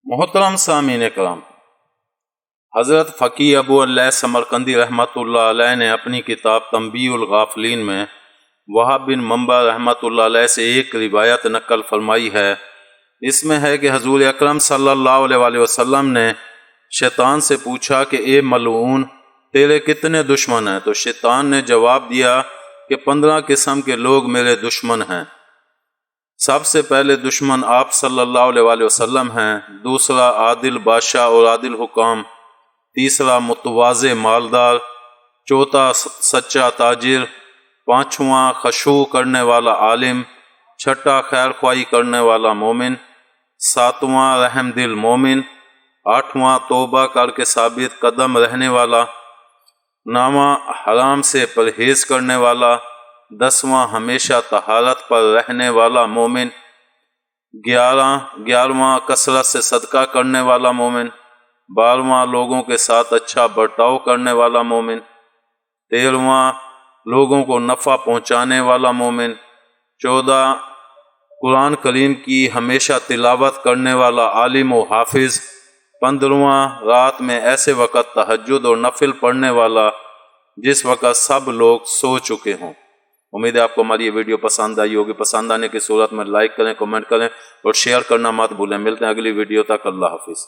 محترم سامعین کرام، حضرت فقی ابو اللہ سمرقندی رحمۃ اللہ علیہ نے اپنی کتاب تنبیہ الغافلین میں وہب بن منبع رحمۃ اللہ علیہ سے ایک روایت نقل فرمائی ہے۔ اس میں ہے کہ حضور اکرم صلی اللہ علیہ وآلہ وسلم نے شیطان سے پوچھا کہ اے ملعون، تیرے کتنے دشمن ہیں؟ تو شیطان نے جواب دیا کہ 15 قسم کے لوگ میرے دشمن ہیں۔ سب سے پہلے دشمن آپ صلی اللہ علیہ وآلہ وسلم ہیں، دوسرا عادل بادشاہ اور عادل حکام، تیسرا متواضع مالدار، چوتھا سچا تاجر، پانچواں خشوع کرنے والا عالم، چھٹا خیر خواہی کرنے والا مومن، ساتواں رحم دل مومن، آٹھواں توبہ کر کے ثابت قدم رہنے والا، نواں حرام سے پرہیز کرنے والا، دسواں ہمیشہ طہارت پر رہنے والا مومن، گیارہواں کثرت سے صدقہ کرنے والا مومن، 12واں لوگوں کے ساتھ اچھا برتاؤ کرنے والا مومن، 13واں لوگوں کو نفع پہنچانے والا مومن، 14 قرآن کریم کی ہمیشہ تلاوت کرنے والا عالم و حافظ، 15واں رات میں ایسے وقت تہجد اور نفل پڑھنے والا جس وقت سب لوگ سو چکے ہوں۔ امید ہے آپ کو ہماری یہ ویڈیو پسند آئی ہوگی۔ پسند آنے کی صورت میں لائک کریں، کمنٹ کریں اور شیئر کرنا مت بھولیں۔ ملتے ہیں اگلی ویڈیو تک، اللہ حافظ۔